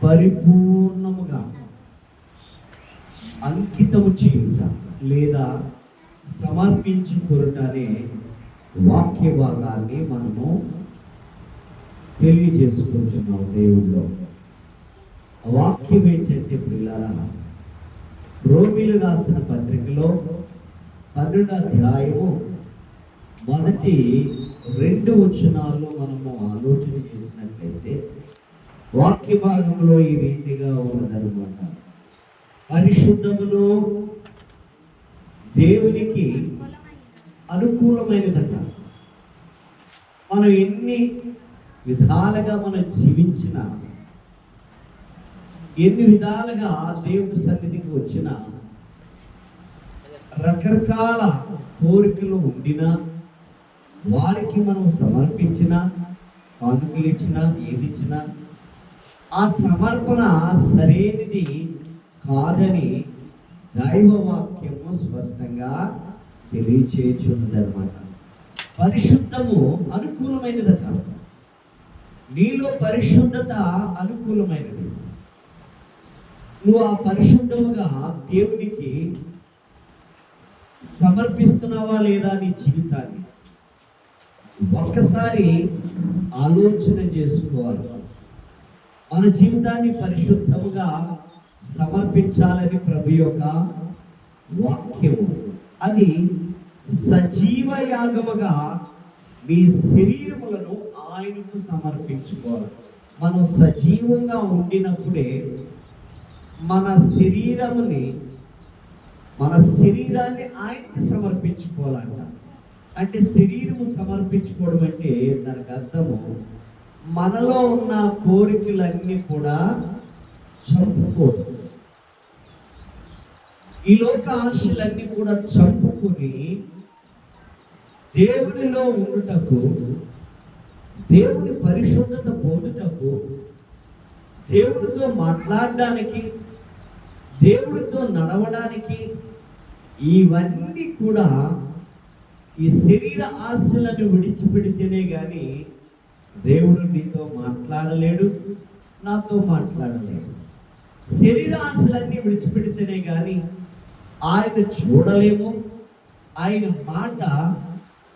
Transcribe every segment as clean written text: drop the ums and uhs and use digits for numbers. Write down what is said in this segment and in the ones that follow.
పరిపూర్ణముగా అంకితము చేయుట లేదా సమర్పించుకొనుటనే వాక్య భాగాన్ని మనము తెలియజేసుకుంటున్నాం. దేవుల్లో వాక్యం ఏంటంటే పిల్లల రోమీలు రాసిన పత్రికలో 12వ అధ్యాయము మొదటి 2 వచనాల్లో మనము ఆలోచన చేసినట్లయితే వాక్య భాగంలో ఈ రీతిగా ఉన్నదన్నమాట. పరిశుద్ధములో దేవునికి అనుకూలమైనదట. మనం ఎన్ని విధాలుగా మనం జీవించిన, ఎన్ని విధాలుగా దేవుడి సన్నిధికి వచ్చిన, రకరకాల కోరికలు ఉండినా, వారికి మనం సమర్పించిన, కానుకలు ఇచ్చినా, ఏది ఇచ్చినా ఆ సమర్పణ సరైనది కాదని దైవవాక్యము స్పష్టంగా తెలియచేయుచున్నదన్నమాట. పరిశుద్ధము అనుకూలమైనదట. నీలో పరిశుద్ధత అనుకూలమైనది. నువ్వు ఆ పరిశుద్ధముగా దేవునికి సమర్పిస్తున్నావా లేదా నీ జీవితాన్ని ఒక్కసారి ఆలోచన చేసుకోవాలి. మన జీవితాన్ని పరిశుద్ధముగా సమర్పించాలని ప్రభు యొక్క వాక్యము. అది సజీవ యాగముగా మీ శరీరములను ఆయనకు సమర్పించుకోవాలి. మనం సజీవంగా ఉండినప్పుడే మన శరీరాన్ని ఆయనకి సమర్పించుకోవాలంట. అంటే శరీరము సమర్పించుకోవడం అంటే దానికి అర్థము మనలో ఉన్న కోరికలన్నీ కూడా చంపుకోవడం. ఈ లోక ఆశలన్నీ కూడా చంపుకొని దేవునిలో ఉండుటకు, దేవుని పరిశుద్ధత పొందుటకు, దేవుడితో మాట్లాడడానికి, దేవుడితో నడవడానికి, ఇవన్నీ కూడా ఈ శరీర ఆశలను విడిచిపెడితేనే కానీ దేవుడు నీతో మాట్లాడలేడు, నాతో మాట్లాడలేడు. శరీర ఆశలన్నీ విడిచిపెడితేనే కానీ ఆయన చూడలేము, ఆయన మాట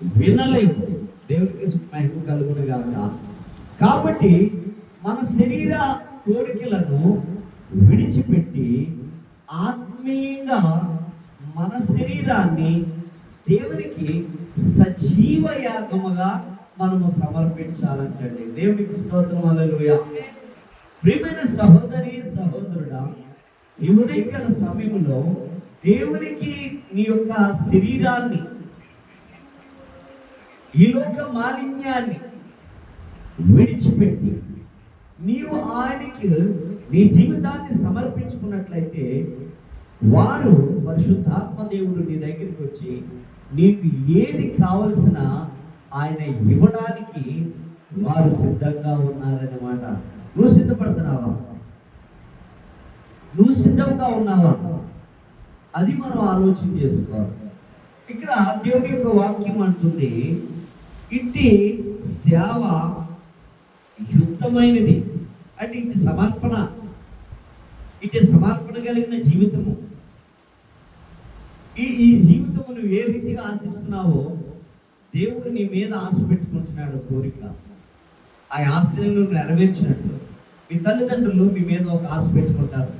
వినలేము. దేవుడికి మహిమ కలుగును గాక. కాబట్టి మన శరీర కోరికలను విడిచిపెట్టి ఆత్మీయంగా మన శరీరాన్ని దేవునికి సజీవ యాగముగా మనము సమర్పించాలంటండి. దేవునికి స్తోత్రం, హల్లెలూయా. ప్రియమైన సహోదరి సహోదరుడా, ఈ ఉదయకాల సమయంలో దేవునికి నీ యొక్క శరీరాన్ని, ఈ లోక మాలిన్యాన్ని విడిచిపెట్టి నీవు ఆయనకి నీ జీవితాన్ని సమర్పించుకున్నట్లయితే వారు పరిశుద్ధాత్మ దేవుడు నీ దగ్గరికి వచ్చి నీకు ఏది కావలసిన ఆయన ఇవ్వడానికి వారు సిద్ధంగా ఉన్నారన్నమాట. నువ్వు సిద్ధపడుతున్నావా? నువ్వు సిద్ధంగా ఉన్నావా? అది మనం ఆలోచన చేసుకోవాలి. ఇక్కడ దేవుని యొక్క వాక్యం అంటుంది, ఇట్టి సేవ యుక్తమైనది. అంటే ఇటు సమర్పణ, ఇటు సమర్పణ కలిగిన జీవితము. ఈ జీవితము నువ్వు ఏ రీతిగా ఆశిస్తున్నావో దేవుడు నీ మీద ఆశ పెట్టుకుంటున్నాడు. కోరిక, ఆ ఆశలను నువ్వు నెరవేర్చినట్లు మీ తల్లిదండ్రులు మీ మీద ఒక ఆశ పెట్టుకుంటారు.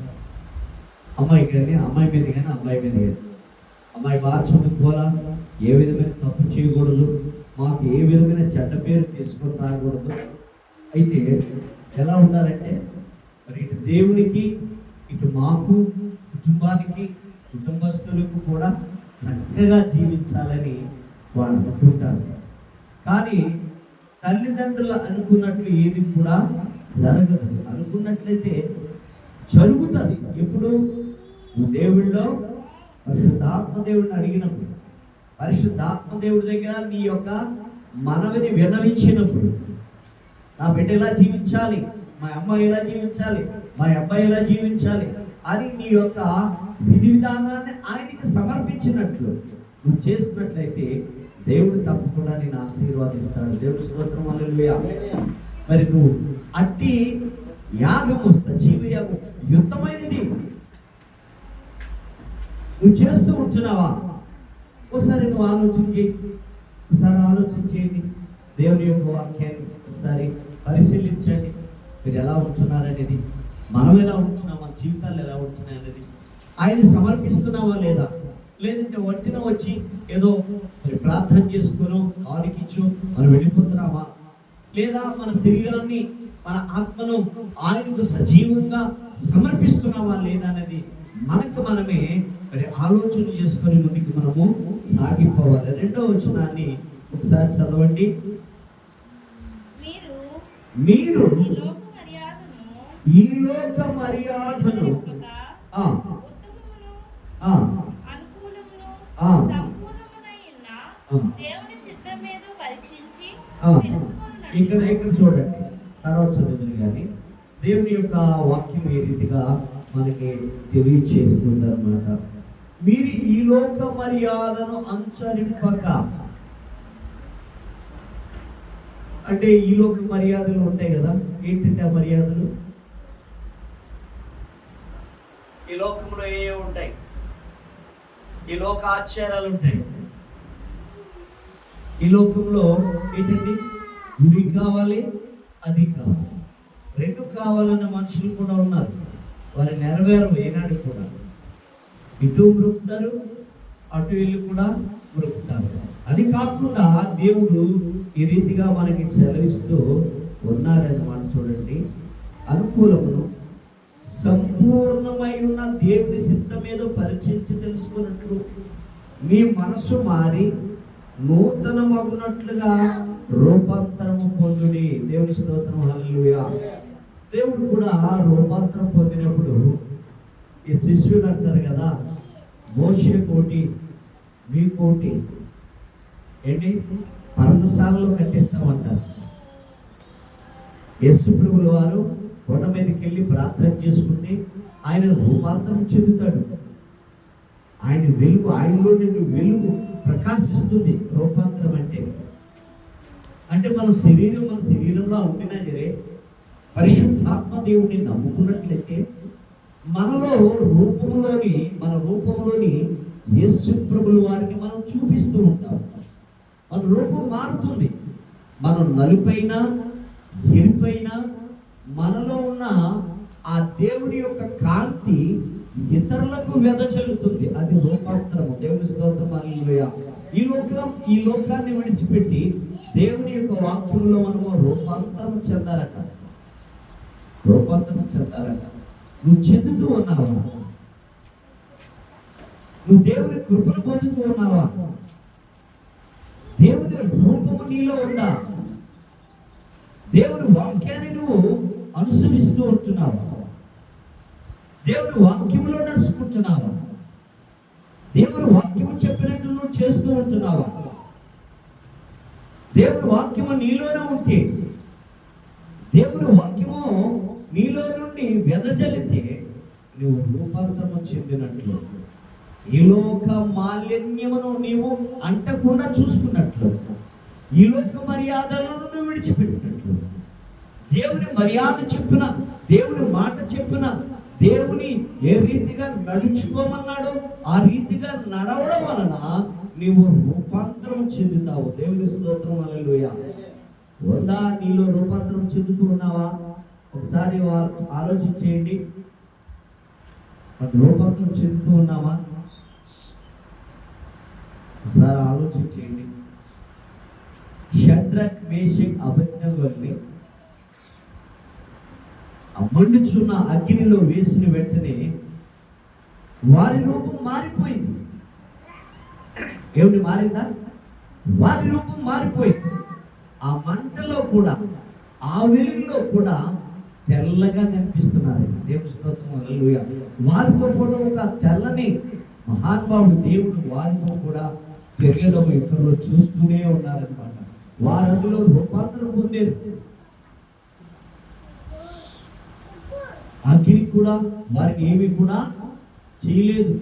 అమ్మాయి కానీ, అమ్మాయి మీద కానీ, అబ్బాయి మీద కానీ. అమ్మాయి బాగా చదువుకోవాలా, ఏ విధమైన తప్పు చేయకూడదు, మాకు ఏ విధమైన చెడ్డ పేరు తీసుకొని రాకూడదు. అయితే ఎలా ఉండాలంటే మరి ఇటు దేవునికి, ఇటు మాకు, కుటుంబానికి, కుటుంబస్తులకు కూడా చక్కగా జీవించాలని వారు అనుకుంటారు. కానీ తల్లిదండ్రులు అనుకున్నట్లు ఏది కూడా జరగదు. అనుకున్నట్లయితే జరుగుతుంది. ఎప్పుడు దేవుళ్ళో పరిశుద్ధాత్మ దేవుడిని అడిగినప్పుడు, పరిశుద్ధాత్మ దేవుడి దగ్గర నీ యొక్క మనవిని విన్నవించినప్పుడు, నా బిడ్డ ఎలా జీవించాలి, మా అమ్మాయి ఎలా జీవించాలి, మా అబ్బాయి ఎలా జీవించాలి అని నీ యొక్క విధి విధానాన్ని ఆయనకి సమర్పించినట్లు నువ్వు చేసినట్లయితే దేవుడు తప్పకుండా నేను ఆశీర్వాదిస్తాడు. దేవుడి స్తోత్రం, హల్లెలూయా. మరి నువ్వు అట్టి యాగము, సజీవ యాగం, యుద్ధమైనది. నువ్వు చేస్తూ ఉంటున్నావా? ఒకసారి నువ్వు ఆలోచించేయండి. దేవుని యొక్క వాక్యాన్ని ఒకసారి పరిశీలించండి. మీరు ఎలా ఉంటున్నారనేది, మనం ఎలా ఉంటున్నాం, మన జీవితాలు ఎలా ఉంటున్నాయి అనేది ఆయన సమర్పిస్తున్నావా లేదా? లేదంటే వట్టిన వచ్చి ఏదో మరి ప్రార్థన చేసుకుని ఆలోకించు మనం వెళ్ళిపోతున్నావా? లేదా మన శరీరాన్ని, మన ఆత్మను ఆయనకు సజీవంగా సమర్పిస్తున్నావా లేదా అనేది మనకు మనమే మరి ఆలోచన చేసుకొని ముందుకు మనము సాగిపోవాలి. 2వ వచనాన్ని ఒకసారి చదవండి. మీరు ఈ లోక మర్యాదను ఇక్కడ చూడండి, తర్వాత చదువుతుంది. కానీ దేవుని యొక్క వాక్యం ఏ రీతిగా మనకి తెలియచేస్తుంది అన్నమాట. మీరు ఈ లోక మర్యాదను అనుసరింపక, అంటే ఈ లోక మర్యాదలు ఉంటాయి కదా. ఏంటంటే ఆ మర్యాదలు ఈ లోకంలో ఏ ఉంటాయి? ఈ లోక ఆచారాలు ఉంటాయి. ఈ లోకంలో ఏంటండి? ఇది కావాలి, అది కావాలి, 2 కావాలన్న మనుషులు కూడా ఉన్నారు. వారి నెరవేరు ఏనాడు కూడా. ఇటు మృపుతారు, అటు వెళ్ళి కూడా మృపుతారు. అది కాకుండా దేవుడు ఈ రీతిగా మనకి సెలవిస్తూ ఉన్నారన్నమాట. చూడండి, అనుకూలమును సంపూర్ణమై ఉన్న దేవుని చిత్తం ఏదో పరీక్షించి తెలుసుకున్నట్లు మీ మనసు మారి నూతనమగునట్లుగా రూపాంతరము పొందుడి. దేవుని స్తోత్రం, హల్లెలూయా. దేవుడు కూడా రూపాంతరం పొందినప్పుడు ఈ శిష్యులు అంటారు కదా, మోషే కోటి మీ కోటి ఏంటి పర్ణశాలలో కట్టిస్తామంటారు. యేసు ప్రభువుల వారు కొండ మీదకి వెళ్ళి ప్రార్థన చేసుకుంటే ఆయన రూపాంతరం చెందుతాడు. ఆయన వెలుగు, ఆయనలో నిన్ను వెలుగు ప్రకాశిస్తుంది. రూపాంతరం అంటే మన శరీరంలో ఉండినా సరే పరిశుద్ధాత్మ దేవుడిని నమ్ముకున్నట్లయితే మన రూపంలోని యేసు ప్రభువుల వారిని మనం చూపిస్తూ ఉంటాం. మన రూపం మారుతుంది. మనం నలుపైన ఎరుపైన మనలో ఉన్న ఆ దేవుడి యొక్క కాంతి ఇతరులకు వెదజల్లుతుంది. అది రూపాంతరము. దేవుని స్తోత్రం, హల్లెలూయా. ఈ లోకాన్ని విడిచిపెట్టి దేవుని యొక్క వాక్యంలో మనము రూపాంతరం చెందారట. నువ్వు చెందుతూ ఉన్నావా? నువ్వు దేవుని కృపను పొందుతూ ఉన్నావా? దేవుని రూపము నీలో ఉందా? దేవుని వాక్యాన్ని నువ్వు అనుసరిస్తూ ఉంటున్నావా? దేవుని వాక్యంలో నడుచుకుంటున్నావా? దేవుని వాక్యము చెప్పినట్టు నువ్వు చేస్తూ ఉంటున్నావా? దేవుని వాక్యము నీలోనే ఉంటే, దేవుని వాక్యము నీలో నుండి వెదజల్లితే నువ్వు రూపాంతరం చెందినట్లు, ఈ లోక మాలిన్యమును నీవు అంటకుండా చూసుకున్నట్లు, ఈ లోక మర్యాదలను నువ్వు విడిచిపెట్టినట్లు, దేవుని మర్యాద చెప్పిన, దేవుని మాట చెప్పిన, దేవుని ఏ రీతిగా నడుచుకోమన్నాడో ఆ రీతిగా నడవడం వలన నీవు రూపాంతరం చెందుతావు. దేవుని స్తోత్రం, హల్లెలూయా. ఉందా నీలో రూపాంతరం చెందుతూ ఉన్నావా? ఒకసారి ఆలోచించేయండి. రూపాంతరం చెందుతూ ఉన్నావా? ఒకసారి ఆలోచించేయండి. షడ్రక్, మేషక్, అబేద్నెగోల్ని మండుచున్న అగ్నిలో వేసిన వెంటనే వారి రూపం మారిపోయింది. ఏమిటి మారిందా? వారి రూపం మారిపోయింది. ఆ మంటలో కూడా, ఆ వెలుగులో కూడా తెల్లగా కనిపిస్తున్నారు. దేవుని స్తోత్రం, హల్లెలూయా. వారితో కూడా ఒక తెల్లని మహానుభావుడు దేవుడు వారితో కూడా తెలియడం ఇతరులు చూస్తూనే ఉన్నారనమాట. వారు అందులో రూపాంతరం పొందారు. అగ్ని కూడా వారికి ఏమి కూడా చేయలేదు.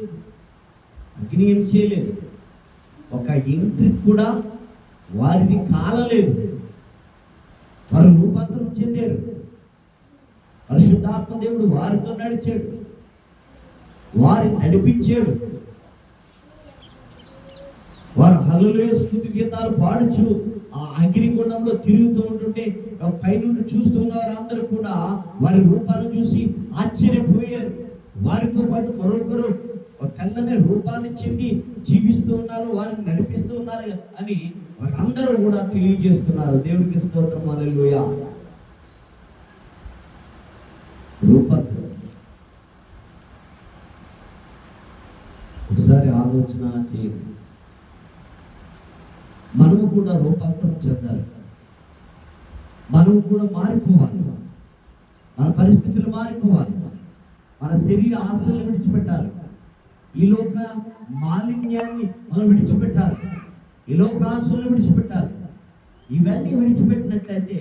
అగ్ని ఏం చేయలేదు. ఒక ఇంటి కూడా వారిని కాలలేదు. వారు రూపాంతరం చెందారు. పరిశుద్ధాత్మ దేవుడు వారితో నడిచాడు, వారిని నడిపించాడు. వారు హల్లెలూయా స్తుతి గీతాలు పాడుచు ఆ అగ్నిగుండంలో తిరుగుతూ ఉంటుంటే పైనుండి చూస్తూ ఉన్న వారందరూ కూడా వారి రూపాలను చూసి ఆశ్చర్యపోయారు. వారితో పాటు మరొకరు కళ్ళనే రూపాన్ని చెంది జీవిస్తూ ఉన్నారు, వారిని నడిపిస్తూ ఉన్నారు అని వారందరూ కూడా తెలియజేస్తున్నారు. దేవుడికి స్తోత్రం, హల్లెలూయా. రూపాంతరం ఒకసారి ఆలోచన చేయండి. మనము కూడా రూపాంతరం చెందాలి, మనము కూడా మారిపోవాలి, మన పరిస్థితులు మారిపోవాలి, మన శరీర ఆశలు విడిచిపెట్టాలి, ఈ లోక మాలిన్యాన్ని మనం విడిచిపెట్టాలి, ఈ లోక ఆశలు విడిచిపెట్టాలి. ఇవన్నీ విడిచిపెట్టినట్లయితే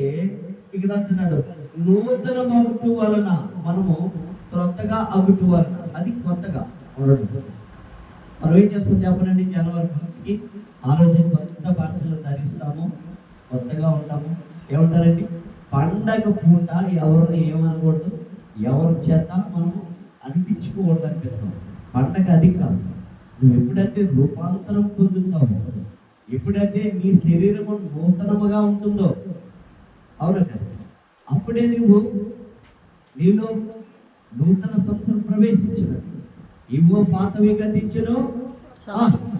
ఇక్కడ అంటున్నాడు, నూతన అగుటు వలన మనము క్రొత్తగా అగుటు వలన. అది కొత్తగా ఉండడం. మనం ఏం చేస్తాం చెప్పనండి, జనవరి 1కి ఆ రోజు కొత్త బట్టలు ధరిస్తాము, కొత్తగా ఉంటాము. ఏమంటారండి, పండగ పూట ఎవరిని ఏమనకూడదు, ఎవరి చేత మనము అనిపించుకోకూడదు అని చెప్తాం. పండగ అది కాదు. నువ్వు ఎప్పుడైతే రూపాంతరం పొందుతావో, ఎప్పుడైతే నీ శరీరము నూతనముగా ఉంటుందో, అవునా కదా, అప్పుడే నీవు నీలో నూతన సంవత్సరం ప్రవేశించినట్టు. ఇవో పాతవి గతించును,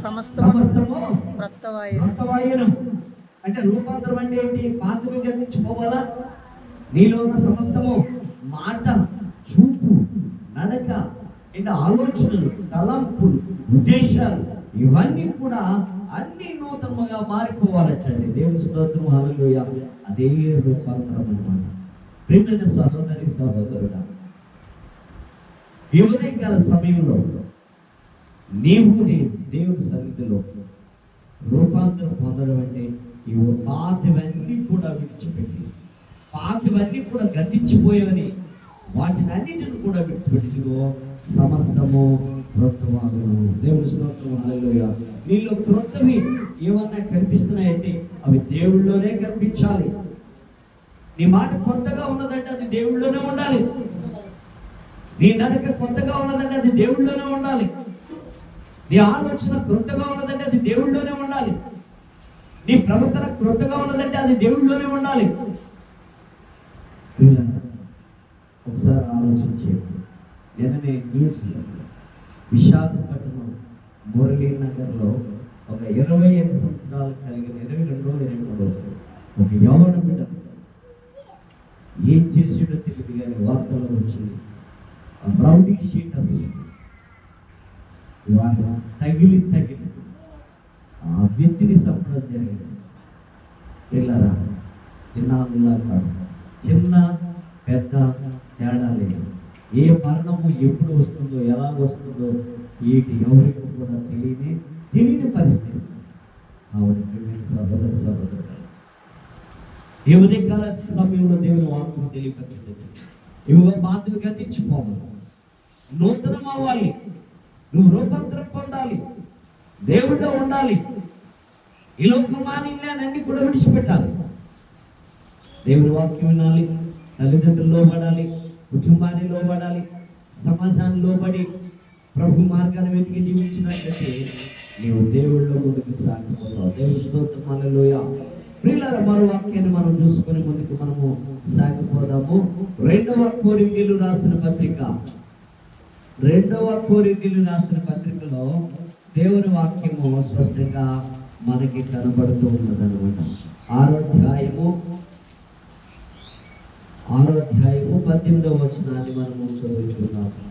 సమస్తము క్రొత్తవాయును. అంటే రూపాంతరం అంటే ఏంటి? పాతవి గతించిపోవాలా. నీలో ఉన్న సమస్తము మాట, చూపు, నడక, ఇంకా ఆలోచనలు, తలంపులు, ఉద్దేశాలు ఇవన్నీ కూడా అన్ని నూతనముగా మారిపోవాలండి. దేవుని స్తోత్రం, హల్లెలూయా. అదే రూపాంతరం అన్నమాట. ప్రియమైన సహోదరి సహోదరుడా, ఈ ఉదయకాల సమయంలో నీవు నేను దేవుని సన్నిధిలో రూపాంతరం పొందడం అంటే ఇవి పాతవన్నీ కూడా విడిచిపెట్టి, పాతవన్నీ కూడా గతించిపోయేవని వాటిని అన్నిటిని కూడా విడిచిపెట్టిగో సమస్తము క్రొత్తవాగును. దేవుని స్తోత్రం, హల్లెలూయా. నీలో క్రొత్తవి ఏమన్నా కనిపిస్తున్నాయంటే అవి దేవుళ్ళలోనే కనిపించాలి. నీ మాట కొత్తగా ఉన్నదంటే అది దేవుళ్ళలోనే ఉండాలి. నీ నడక కొత్తగా ఉన్నదంటే అది దేవుళ్ళలోనే ఉండాలి. నీ ఆలోచన క్రొత్తగా ఉన్నదంటే అది దేవుళ్ళలోనే ఉండాలి. నీ ప్రవర్తన క్రొత్తగా ఉన్నదంటే అది దేవుళ్ళలోనే ఉండాలి. ఒకసారి ఆలోచించేది. నిన్ననే న్యూస్లో విశాఖపట్నం మురళీ నగర్లో ఒక 25 సంవత్సరాలు కలిగిన 22 ఒక యవ్వన బిడ్డ ఏం చేసాడో తెలియదు కానీ వార్తల్లో వచ్చింది. రౌడీ షీటర్స్ వారు తగిలి ఆ వ్యక్తిని చంపడం జరిగింది. పిల్లరా, చిన్న కాదు, చిన్న పెద్ద తేడా లేదు. ఏ మరణము ఎప్పుడు వస్తుందో, ఎలా వస్తుందో ఎవరికి కూడా తెలియని పరిస్థితి. అవును సహోదరు, ఈ ఉదయకాల సమయంలో దేవుని వాక్యం తెలియపరచండి. ఇవి పాతవి గతించిపోవాలి, నూతనం అవ్వాలి, నువ్వు రూపాంతరం పొందాలి, దేవుడితో ఉండాలి. ఈ లోకమాన్యాన్ని కూడా విడిచిపెట్టాలి. దేవుని వాక్యం వినాలి, తల్లిదండ్రులు లోబడాలి, కుటుంబాన్ని లోబడాలి, సమాజాన్ని లోబడి ప్రభు మార్గాన్ని వెతికి జీవించినట్లయితే నీవు దేవుళ్ళలో ముందుకు సాగిపోతావు. దేవుని స్తోత్రం, హల్లెలూయా. ప్రియులారా, మరో వాక్యాన్ని మనం చూసుకొని ముందుకు మనము సాగిపోదాము. 2వ కొరింథీయులు రాసిన పత్రికలో దేవుని వాక్యము స్పష్టంగా మనకి కనబడుతూ ఉన్నదన్నమాట. 6వ అధ్యాయము 18వ వచనాన్ని మనము చదువుతున్నాము.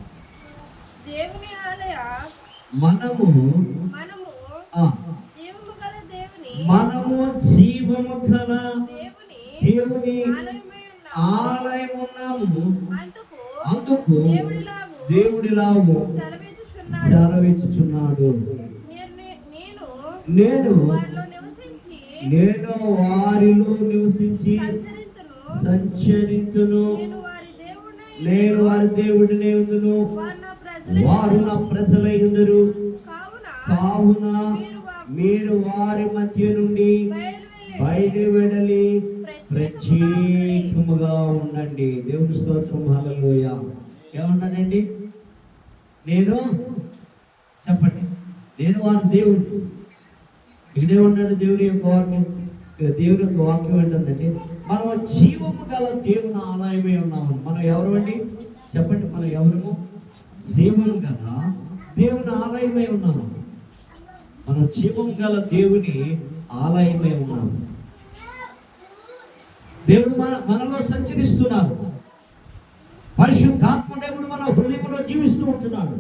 మనము జీవము గల దేవుని ఆలయం ఉన్నాము, అందుకు దేవుడిలాగు సెలవిచ్చుచున్నాడు. నేను వారిలో నివసించి సంచరించును, నేను వారి దేవుడిని ఉందును, వారు నా ప్రజలైందురు. కావున మీరు వారి మధ్య నుండి బయలు వెడలి ప్రత్యేకముగా ఉండండి. దేవుని స్తోత్రం, హల్లెలూయా. ఏమన్నాడండి? నేను, చెప్పండి, నేను వారి దేవుడు. ఇక్కడే ఉన్నాడు దేవుని యొక్క వాక్యం. దేవుని యొక్క వాక్యం ఏంటంటే మనం జీవము గల దేవుని ఆలయమే ఉన్నాము. మనం ఎవరు అండి? చెప్పండి, మనం ఎవరు? జీవము గల దేవుని ఆలయమై ఉన్నాము. మనం జీవము గల దేవుని ఆలయమై ఉన్నాము. దేవుడు మనలో సంచరిస్తున్నాడు. పరిశుద్ధాత్మ దేవుడు మన హృదయంలో జీవిస్తూ ఉంటున్నాడు.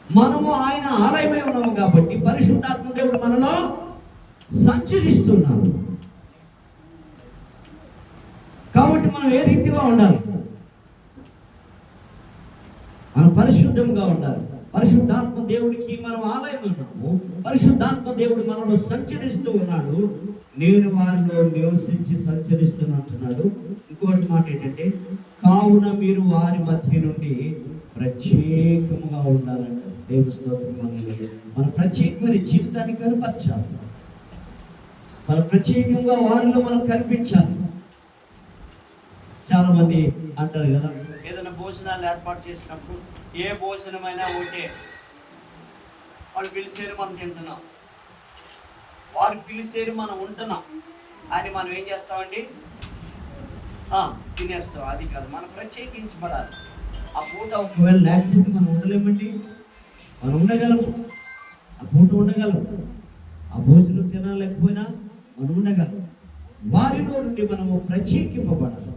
మనము ఆయన ఆలయమై ఉన్నాము కాబట్టి పరిశుద్ధాత్మ దేవుడు మనలో సంచరిస్తున్నాడు. కాబట్టి మనం ఏ రీతిగా ఉండాలి? మనం పరిశుద్ధంగా ఉండాలి. పరిశుద్ధాత్మ దేవుడికి మనం ఆలయం ఉన్నాము. పరిశుద్ధాత్మ దేవుడు మనలో సంచరిస్తూ ఉన్నాడు. నేను వారిలో నివసించి సంచరిస్తున్నట్టున్నాడు. ఇంకోటి మాట ఏంటంటే, కావున మీరు వారి మధ్య నుండి ప్రత్యేకముగా ఉండాలంట. దేవుని స్తోత్రం. మన ప్రత్యేకమైన జీవితాన్ని కనపరచాలి. మన ప్రత్యేకంగా వారిలో మనం కనిపించాలి. చాలా మంది అంటారు కదా, ఏదైనా భోజనాలు ఏర్పాటు చేసినప్పుడు ఏ భోజనమైనా ఒకటే, వాళ్ళు పిలిచేరు మనం తింటున్నాం, వారు పిలిచేరు మనం ఉంటున్నాం అని మనం ఏం చేస్తామండి? తినేస్తాం. అది కాదు, మనం ప్రత్యేకించబడాలి. ఆ పూట ఒకవేళ లేకపోతే మనం ఉండలేమండి. మనం ఉండగలము, ఆ పూట ఉండగలము. ఆ భోజనం తినలేకపోయినా మనం ఉండగలం. వారిలో నుండి మనము ప్రత్యేకింపబడాలి.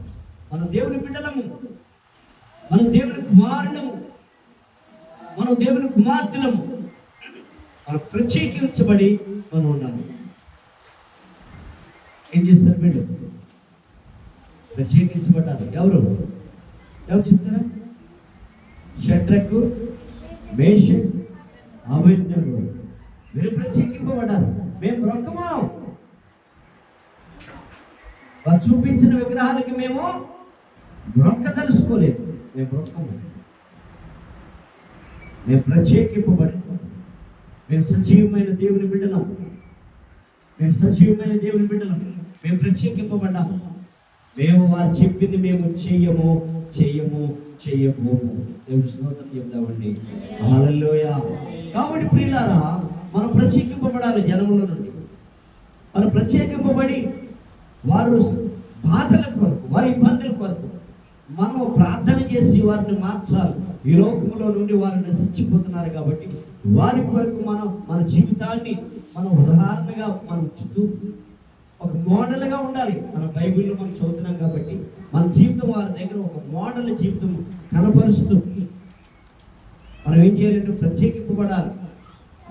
మనం దేవుని బిడ్డలము, మనం దేవుని కుమారులము, మనం దేవుని కుమార్తెలము. మనం ప్రత్యేకించబడి మనం ఉండాలి. ఏం చేస్తారు వీళ్ళు? ప్రత్యేకించబడ్డారు. ఎవరు చెప్తారా? షడ్రకు, మేషక్, అబేద్నెగో వీరు ప్రత్యేకింపబడ్డారు. మేము బ్రొక్కము. వారు చూపించిన విగ్రహాలకి మేము బ్రొక్క తెలుసుకోలేదు. మేము బ్రొక్కము. మేము ప్రత్యేకింపబడి, మేము సజీవమైన దేవుని బిడ్డలం. మేము సజీవమైన దేవుని బిడ్డలం. మేము ప్రత్యేకింపబడ్డాము. మేము వారు చెప్పింది మేము చెయ్యము. దేవుని స్తోత్రం చెప్తామండి. హల్లెలూయా. కాబట్టి ప్రియులారా, మనం ప్రత్యేకింపబడాలి జనముల నుండి. మనం ప్రత్యేకింపబడి వారు బాధల కొరకు, వారి ఇబ్బందుల కొరకు మనం ప్రార్థన చేసి వారిని మార్చాలి. ఈ లోకంలో నుండి వారు నశించిపోతున్నారు కాబట్టి వారి కొరకు మనం మన జీవితాన్ని మనం ఉదాహరణగా మనం చుట్టూ ఒక మోడల్గా ఉండాలి. మన బైబిల్లో మనం చదువుతున్నాం కాబట్టి మన జీవితం వారి దగ్గర ఒక మోడల్ జీవితం కనపరుస్తూ మనం ఏం చేయాలంటే ప్రత్యేకింపబడాలి.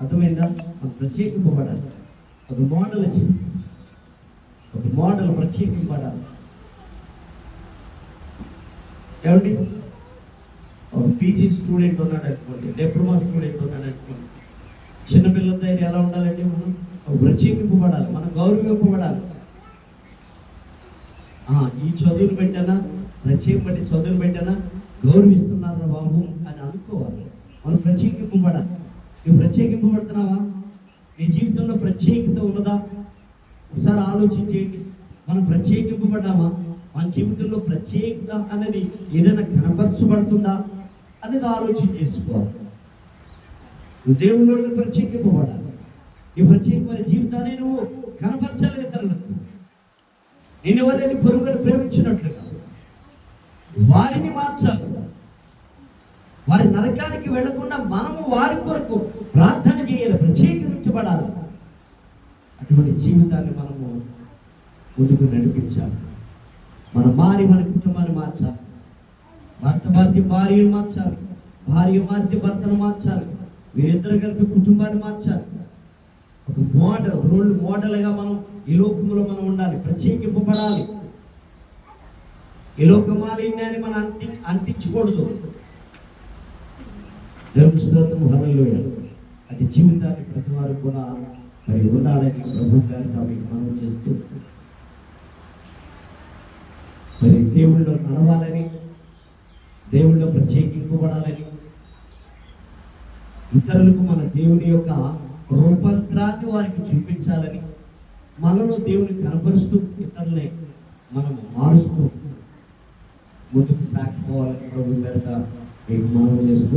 అర్థమైందా? మనం ప్రత్యేకింపబడాలి. ఒక మోడల్ జీవితం, ఒక మోడల్ ప్రత్యేకింపబడాలి. ఏమండి? ఒక పీజీ స్టూడెంట్ ఉన్నాడు అనుకోండి, డిప్లొమా స్టూడెంట్ ఉన్నాడు అనుకోండి, చిన్నపిల్లల దగ్గర ఎలా ఉండాలంటే మనం ప్రత్యేకింపబడాలి, మనం గౌరవింపబడాలి. ఈ చదువులు పెట్టానా, ప్రత్యేకపడి చదువులు పెట్టానా, గౌరవిస్తున్నారా బాబు అని అనుకోవాలి. మనం ప్రత్యేకింపబడాలి. నువ్వు ప్రత్యేకింపబడుతున్నావా? నీ జీవితంలో ప్రత్యేకత ఉన్నదా? ఒకసారి ఆలోచించేయండి. మనం ప్రత్యేకింపబడ్డామా? మన జీవితంలో ప్రత్యేకత అనేది ఏదైనా కనపరచబడుతుందా అనేది ఆలోచన చేసుకోవాలి. నువ్వు దేవుళ్ళలో ప్రత్యేకింపబడాలి. ఈ ప్రత్యేకమైన జీవితాన్ని నువ్వు కనపరచాలి ఇతరులకు. నిన్ను వాళ్ళని పొరుగుని ప్రేమించినట్లుగా వారిని మార్చాలి. వారి నరకానికి వెళ్లకుండా మనము వారి కొరకు ప్రార్థన చేయాలి, ప్రత్యేకించబడాలి. అటువంటి జీవితాన్ని మనము ముందుకు నడిపించాలి. మనం మన కుటుంబాన్ని మార్చాలి. భర్త భార్యను మార్చాలి, భార్య భర్తను మార్చాలి. వీరిద్దరు కలిపి కుటుంబాన్ని మార్చాలి. ఒక రోల్ మోడల్గా మనం ఈ లోకంలో మనం ఉండాలి, ప్రత్యేకింపబడాలి. ఈ లోక మాలిన్యాన్ని మనం అంటించకూడదు. దేవుని స్తోత్రం, హల్లెలూయా. అది జీవితాన్ని ప్రతి వారు కూడా మరి ఉండాలని ప్రభు గారితో మనం చేస్తూ మరి దేవుళ్ళలో నడవాలని, దేవుళ్ళలో ప్రత్యేకింపబడాలని, ఇతరులకు మన దేవుని యొక్క రూపాంతరాన్ని వారికి చూపించాలని మనలో దేవుని కనపరుస్తూ ఇతరుల్ని మనం మారుస్తూ ముందుకు సాగిపోవాలని ప్రభు పేరిట మీకు మనవి చేస్తూ